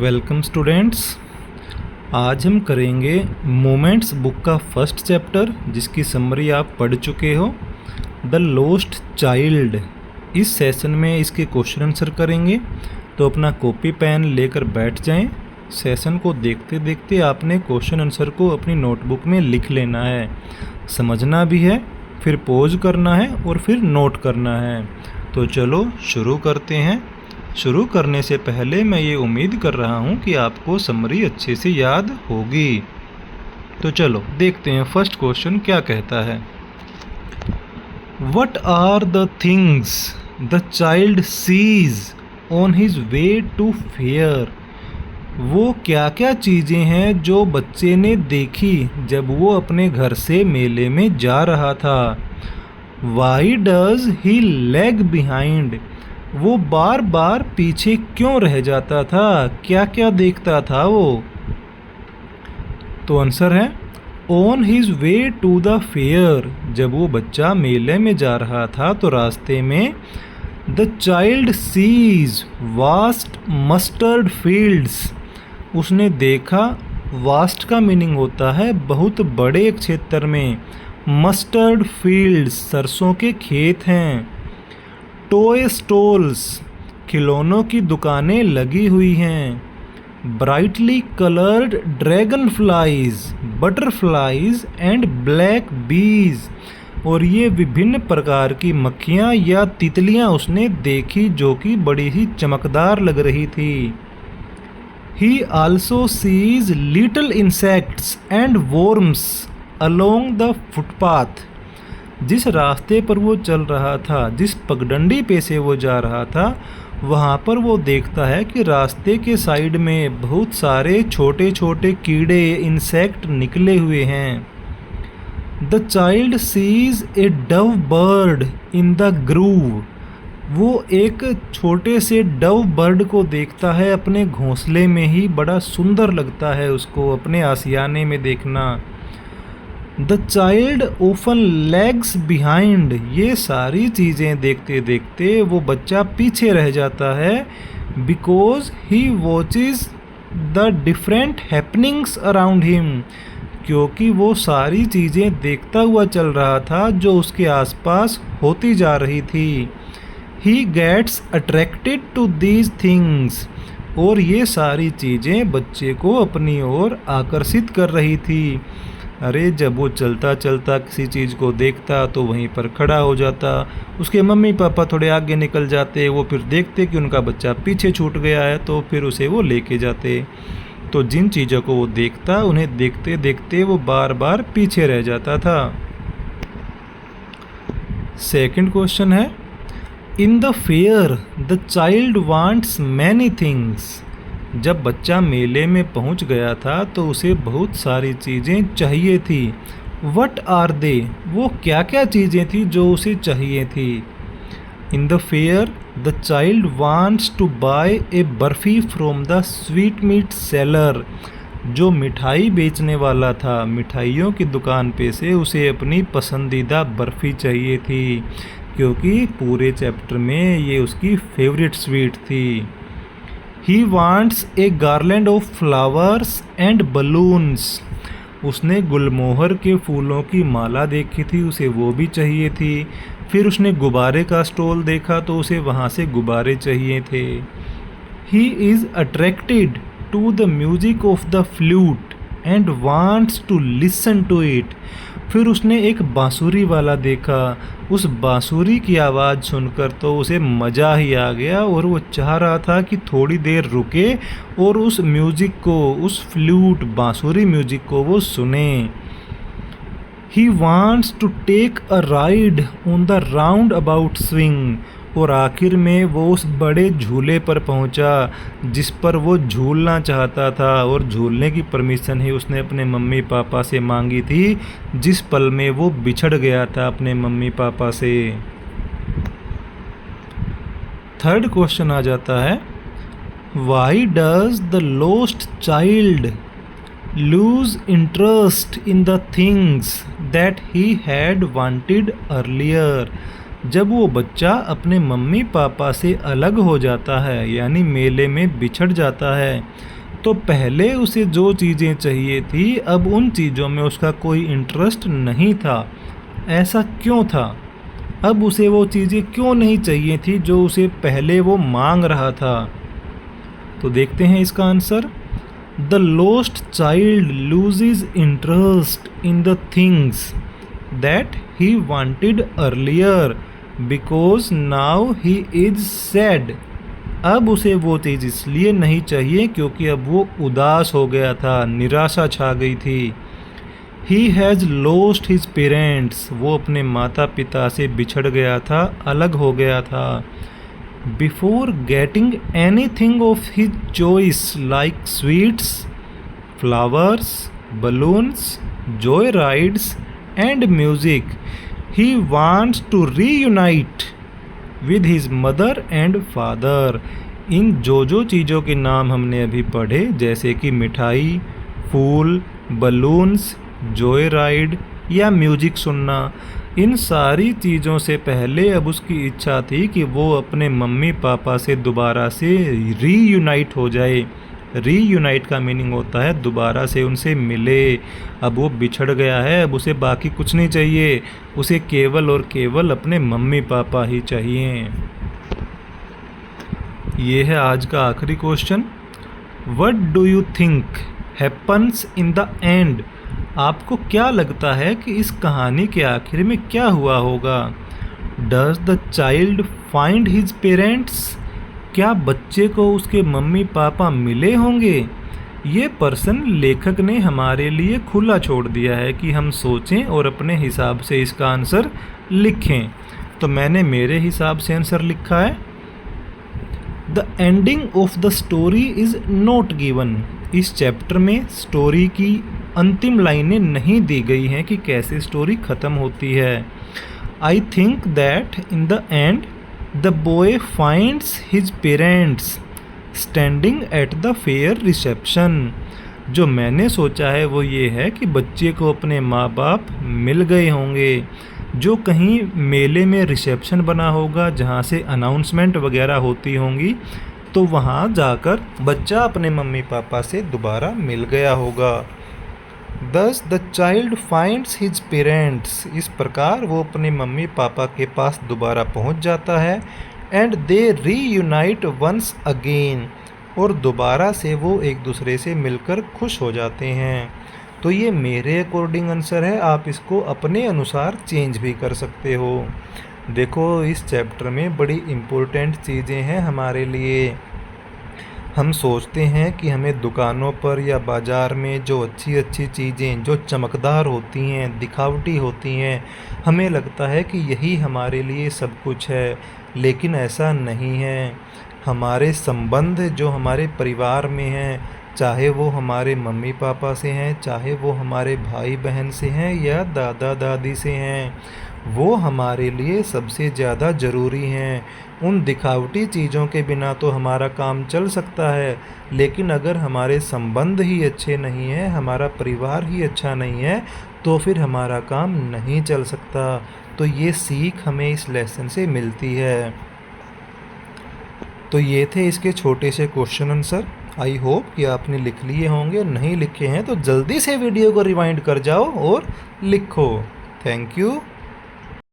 Welcome students. आज हम करेंगे मोमेंट्स बुक का फर्स्ट चैप्टर, जिसकी समरी आप पढ़ चुके हो, द लॉस्ट चाइल्ड। इस सेशन में इसके क्वेश्चन आंसर करेंगे, तो अपना कॉपी पेन लेकर बैठ जाएं। सेशन को देखते देखते आपने क्वेश्चन आंसर को अपनी नोटबुक में लिख लेना है, समझना भी है, फिर पॉज करना है और फिर नोट करना है। तो चलो शुरू करते हैं। शुरू करने से पहले मैं ये उम्मीद कर रहा हूँ कि आपको समरी अच्छे से याद होगी। तो चलो देखते हैं फर्स्ट क्वेश्चन क्या कहता है। What are the things the child sees on his way to fair? वो क्या क्या चीज़ें हैं जो बच्चे ने देखी जब वो अपने घर से मेले में जा रहा था। Why does he lag behind? वो बार बार पीछे क्यों रह जाता था, क्या क्या देखता था वो। तो आंसर है on his way to the fair. जब वो बच्चा मेले में जा रहा था तो रास्ते में the child sees vast mustard fields, उसने देखा। वास्ट का मीनिंग होता है बहुत बड़े क्षेत्र में। मस्टर्ड फील्ड्स सरसों के खेत हैं। टॉय स्टॉल्स खिलौनों की दुकानें लगी हुई हैं। Brightly coloured dragon flies butterflies and black बीज, और ये विभिन्न प्रकार की मक्खियाँ या तितलियाँ उसने देखी जो कि बड़ी ही चमकदार लग रही थी। He also sees little insects and worms along the footpath। जिस रास्ते पर वो चल रहा था, जिस पगडंडी पे से वो जा रहा था, वहाँ पर वो देखता है कि रास्ते के साइड में बहुत सारे छोटे छोटे कीड़े इंसेक्ट निकले हुए हैं। The child sees a dove bird in the grove. वो एक छोटे से डव बर्ड को देखता है अपने घोंसले में ही, बड़ा सुंदर लगता है उसको अपने आशियाने में देखना। The child often lags behind. ये सारी चीज़ें देखते देखते वो बच्चा पीछे रह जाता है। Because he watches the different happenings around him. क्योंकि वो सारी चीज़ें देखता हुआ चल रहा था जो उसके आसपास होती जा रही थी। He gets attracted to these things. और ये सारी चीज़ें बच्चे को अपनी ओर आकर्षित कर रही थी। अरे जब वो चलता चलता किसी चीज़ को देखता तो वहीं पर खड़ा हो जाता। उसके मम्मी पापा थोड़े आगे निकल जाते, वो फिर देखते कि उनका बच्चा पीछे छूट गया है, तो फिर उसे वो लेके जाते। तो जिन चीज़ों को वो देखता, उन्हें देखते देखते वो बार बार पीछे रह जाता था। सेकंड क्वेश्चन है, इन the fair the child wants many things. जब बच्चा मेले में पहुंच गया था तो उसे बहुत सारी चीज़ें चाहिए थी। What are they? वो क्या क्या चीज़ें थी जो उसे चाहिए थी। In the fair the child wants to buy a barfi from the sweetmeat seller. जो मिठाई बेचने वाला था, मिठाइयों की दुकान पे से उसे अपनी पसंदीदा बर्फ़ी चाहिए थी, क्योंकि पूरे चैप्टर में ये उसकी फेवरेट स्वीट थी। He wants a garland of flowers and balloons। उसने गुलमोहर के फूलों की माला देखी थी, उसे वो भी चाहिए थी। फिर उसने गुब्बारे का स्टॉल देखा तो उसे वहाँ से गुब्बारे चाहिए थे। He is attracted to the music of the flute and wants to listen to it। फिर उसने एक बांसुरी वाला देखा, उस बांसुरी की आवाज़ सुनकर तो उसे मज़ा ही आ गया और वो चाह रहा था कि थोड़ी देर रुके और उस म्यूज़िक को, उस फ्लूट बांसुरी म्यूज़िक को वो सुने। He wants to take a ride on the roundabout swing. और आखिर में वो उस बड़े झूले पर पहुंचा जिस पर वो झूलना चाहता था, और झूलने की परमिशन ही उसने अपने मम्मी पापा से मांगी थी, जिस पल में वो बिछड़ गया था अपने मम्मी पापा से। थर्ड क्वेश्चन आ जाता है, why does the lost child loose interest in the things that he had wanted earlier. जब वो बच्चा अपने मम्मी पापा से अलग हो जाता है यानी मेले में बिछड़ जाता है, तो पहले उसे जो चीज़ें चाहिए थी अब उन चीज़ों में उसका कोई इंटरेस्ट नहीं था। ऐसा क्यों था? अब उसे वो चीज़ें क्यों नहीं चाहिए थी जो उसे पहले वो मांग रहा था? तो देखते हैं इसका answer. The lost child loses interest in the things that he wanted earlier because now he is sad. अब उसे वो चीज़ इसलिए नहीं चाहिए क्योंकि अब वो उदास हो गया था, निराशा छा गई थी। He has lost his parents, वो अपने माता पिता से बिछड़ गया था, अलग हो गया था। Before getting any thing of his choice like sweets, flowers, balloons, joy rides and music, he wants to reunite with his mother and father। इन जो चीज़ों के नाम हमने अभी पढ़े जैसे कि मिठाई, फूल, बलून्स, जॉय राइड या म्यूजिक सुनना, इन सारी चीज़ों से पहले अब उसकी इच्छा थी कि वो अपने मम्मी पापा से दोबारा से रीयूनाइट हो जाए। रीयूनाइट का मीनिंग होता है दोबारा से उनसे मिले। अब वो बिछड़ गया है, अब उसे बाकी कुछ नहीं चाहिए, उसे केवल और केवल अपने मम्मी पापा ही चाहिए। ये है आज का आखिरी question. What do you think happens in the end? आपको क्या लगता है कि इस कहानी के आखिर में क्या हुआ होगा? Does the child find his parents? क्या बच्चे को उसके मम्मी पापा मिले होंगे? ये पर्सन लेखक ने हमारे लिए खुला छोड़ दिया है कि हम सोचें और अपने हिसाब से इसका आंसर लिखें। तो मैंने मेरे हिसाब से आंसर लिखा है the ending of the story is not given. इस चैप्टर में स्टोरी की अंतिम लाइनें नहीं दी गई हैं कि कैसे स्टोरी ख़त्म होती है। I think that in the end the boy finds his parents standing at the fair reception. जो मैंने सोचा है वो ये है कि बच्चे को अपने माँ बाप मिल गए होंगे, जो कहीं मेले में रिसेप्शन बना होगा जहाँ से अनाउंसमेंट वगैरह होती होंगी, तो वहाँ जाकर बच्चा अपने मम्मी पापा से दोबारा मिल गया होगा। दस the child finds his parents, इस प्रकार वो अपने मम्मी पापा के पास दोबारा पहुँच जाता है। And they reunite once again, और दोबारा से वो एक दूसरे से मिलकर खुश हो जाते हैं। तो ये मेरे अकॉर्डिंग आंसर है, आप इसको अपने अनुसार चेंज भी कर सकते हो। देखो इस चैप्टर में बड़ी इम्पोर्टेंट चीज़ें हैं हमारे लिए। हम सोचते हैं कि हमें दुकानों पर या बाज़ार में जो अच्छी अच्छी चीज़ें जो चमकदार होती हैं, दिखावटी होती हैं, हमें लगता है कि यही हमारे लिए सब कुछ है, लेकिन ऐसा नहीं है। हमारे संबंध जो हमारे परिवार में हैं, चाहे वो हमारे मम्मी पापा से हैं, चाहे वो हमारे भाई बहन से हैं या दादा दादी से हैं, वो हमारे लिए सबसे ज़्यादा ज़रूरी हैं। उन दिखावटी चीज़ों के बिना तो हमारा काम चल सकता है, लेकिन अगर हमारे संबंध ही अच्छे नहीं हैं, हमारा परिवार ही अच्छा नहीं है, तो फिर हमारा काम नहीं चल सकता। तो ये सीख हमें इस लेसन से मिलती है। तो ये थे इसके छोटे से क्वेश्चन आंसर। आई होप कि आपने लिख लिए होंगे, नहीं लिखे हैं तो जल्दी से वीडियो को रिवाइंड कर जाओ और लिखो। Thank you.